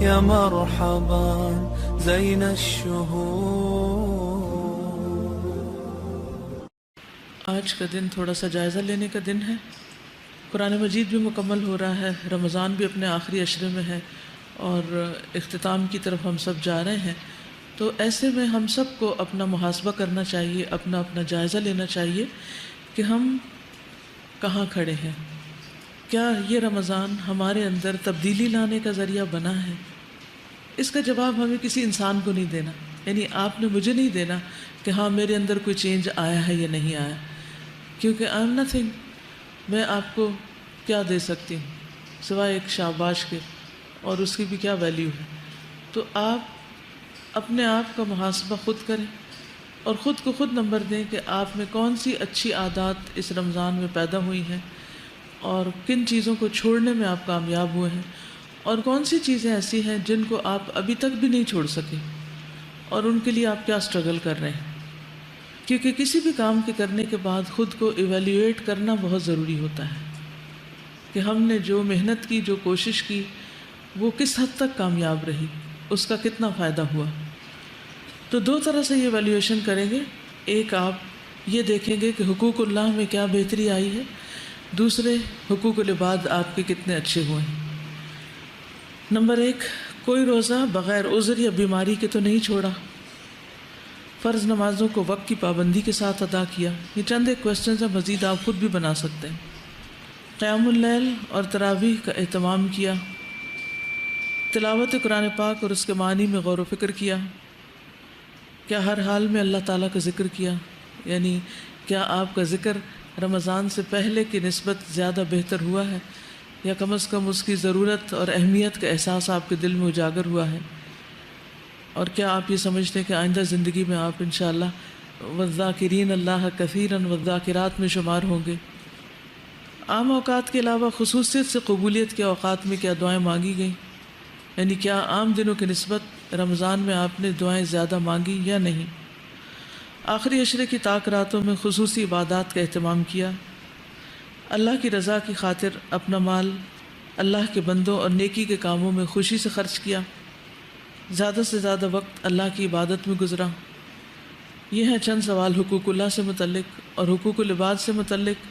یا مرحبا زین الشہور۔ آج کا دن تھوڑا سا جائزہ لینے کا دن ہے۔ قرآن مجید بھی مکمل ہو رہا ہے، رمضان بھی اپنے آخری عشرے میں ہے اور اختتام کی طرف ہم سب جا رہے ہیں۔ تو ایسے میں ہم سب کو اپنا محاسبہ کرنا چاہیے، اپنا جائزہ لینا چاہیے کہ ہم کہاں کھڑے ہیں۔ کیا یہ رمضان ہمارے اندر تبدیلی لانے کا ذریعہ بنا ہے؟ اس کا جواب ہمیں کسی انسان کو نہیں دینا، یعنی آپ نے مجھے نہیں دینا کہ ہاں میرے اندر کوئی چینج آیا ہے یا نہیں آیا، کیونکہ آئی ایم نتھنگ۔ میں آپ کو کیا دے سکتی ہوں سوائے ایک شاباش کے، اور اس کی بھی کیا ویلیو ہے؟ تو آپ اپنے آپ کا محاسبہ خود کریں اور خود کو خود نمبر دیں کہ آپ میں کون سی اچھی عادات اس رمضان میں پیدا ہوئی ہیں، اور کن چیزوں کو چھوڑنے میں آپ کامیاب ہوئے ہیں، اور کون سی چیزیں ایسی ہیں جن کو آپ ابھی تک بھی نہیں چھوڑ سکے، اور ان کے لیے آپ کیا اسٹرگل کر رہے ہیں۔ کیونکہ کسی بھی کام کے کرنے کے بعد خود کو ایویلیویٹ کرنا بہت ضروری ہوتا ہے کہ ہم نے جو محنت کی، جو کوشش کی، وہ کس حد تک کامیاب رہی، اس کا کتنا فائدہ ہوا۔ تو دو طرح سے یہ ایویلیویشن کریں گے، ایک آپ یہ دیکھیں گے کہ حقوق اللہ میں کیا بہتری آئی ہے، دوسرے حقوق العباد آپ کے کتنے اچھے ہوئے ہیں۔ نمبر 1، کوئی روزہ بغیر عذر یا بیماری کے تو نہیں چھوڑا، فرض نمازوں کو وقت کی پابندی کے ساتھ ادا کیا۔ یہ چند ایک کوسچنز ہیں، مزید آپ خود بھی بنا سکتے ہیں۔ قیام اللیل اور تراویح کا اہتمام کیا، تلاوت قرآن پاک اور اس کے معنی میں غور و فکر کیا، کیا ہر حال میں اللہ تعالیٰ کا ذکر کیا، یعنی کیا آپ کا ذکر رمضان سے پہلے کی نسبت زیادہ بہتر ہوا ہے، یا کم از کم اس کی ضرورت اور اہمیت کا احساس آپ کے دل میں اجاگر ہوا ہے، اور کیا آپ یہ سمجھتے ہیں کہ آئندہ زندگی میں آپ انشاءاللہ والذاکرین اللہ کثیرا والذاکرات میں شمار ہوں گے۔ عام اوقات کے علاوہ خصوصیت سے قبولیت کے اوقات میں کیا دعائیں مانگی گئیں، یعنی کیا عام دنوں کی نسبت رمضان میں آپ نے دعائیں زیادہ مانگی یا نہیں۔ آخری عشرے کی طاق راتوں میں خصوصی عبادات کا اہتمام کیا، اللہ کی رضا کی خاطر اپنا مال اللہ کے بندوں اور نیکی کے کاموں میں خوشی سے خرچ کیا، زیادہ سے زیادہ وقت اللہ کی عبادت میں گزرا۔ یہ ہیں چند سوال حقوق اللہ سے متعلق اور حقوق العباد سے متعلق۔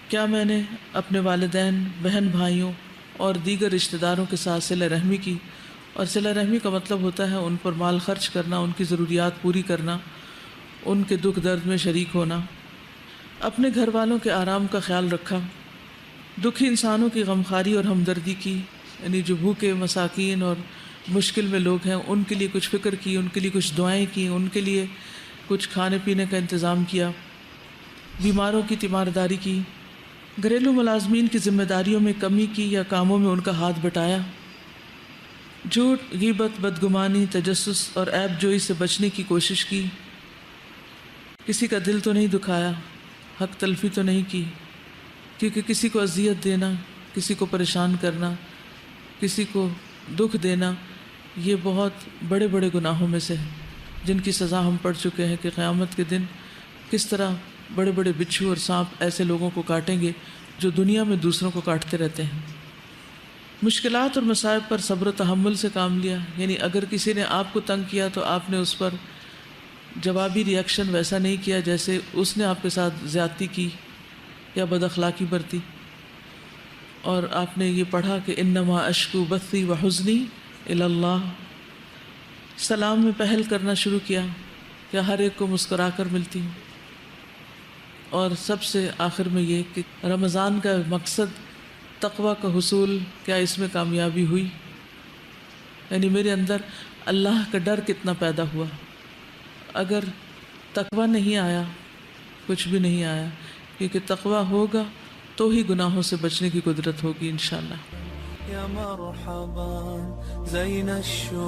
کیا میں نے اپنے والدین، بہن بھائیوں اور دیگر رشتہ داروں کے ساتھ صلہ رحمی کی، اور صلہ رحمی کا مطلب ہوتا ہے ان پر مال خرچ کرنا، ان کی ضروریات پوری کرنا، ان کے دکھ درد میں شریک ہونا۔ اپنے گھر والوں کے آرام کا خیال رکھا، دکھی انسانوں کی غمخواری اور ہمدردی کی، یعنی جو بھوکے، مساکین اور مشکل میں لوگ ہیں ان کے لیے کچھ فکر کی، ان کے لیے کچھ دعائیں کی، ان کے لیے کچھ کھانے پینے کا انتظام کیا، بیماروں کی تیمارداری کی، گھریلو ملازمین کی ذمہ داریوں میں کمی کی یا کاموں میں ان کا ہاتھ بٹایا، جھوٹ، غیبت، بدگمانی، تجسس اور عیب جوئی سے بچنے کی کوشش کی، کسی کا دل تو نہیں دکھایا، حق تلفی تو نہیں کی، کیونکہ کسی کو اذیت دینا، کسی کو پریشان کرنا، کسی کو دکھ دینا، یہ بہت بڑے بڑے گناہوں میں سے ہے جن کی سزا ہم پڑھ چکے ہیں کہ قیامت کے دن کس طرح بڑے بڑے بچھو اور سانپ ایسے لوگوں کو کاٹیں گے جو دنیا میں دوسروں کو کاٹتے رہتے ہیں۔ مشکلات اور مصائب پر صبر و تحمل سے کام لیا، یعنی اگر کسی نے آپ کو تنگ کیا تو آپ نے اس پر جوابی ری ایکشن ویسا نہیں کیا جیسے اس نے آپ کے ساتھ زیادتی کی یا بد اخلاقی برتی، اور آپ نے یہ پڑھا کہ انما اشکو بثی و حزنی الی اللہ۔ سلام میں پہل کرنا شروع کیا، کیا ہر ایک کو مسکرا کر ملتی ہوں۔ اور سب سے آخر میں یہ کہ رمضان کا مقصد تقوی کا حصول، کیا اس میں کامیابی ہوئی، یعنی میرے اندر اللہ کا ڈر کتنا پیدا ہوا۔ اگر تقوی نہیں آیا کچھ بھی نہیں آیا، کیونکہ تقوی ہوگا تو ہی گناہوں سے بچنے کی قدرت ہوگی انشاءاللہ۔ یا مرحبا زین الشہور۔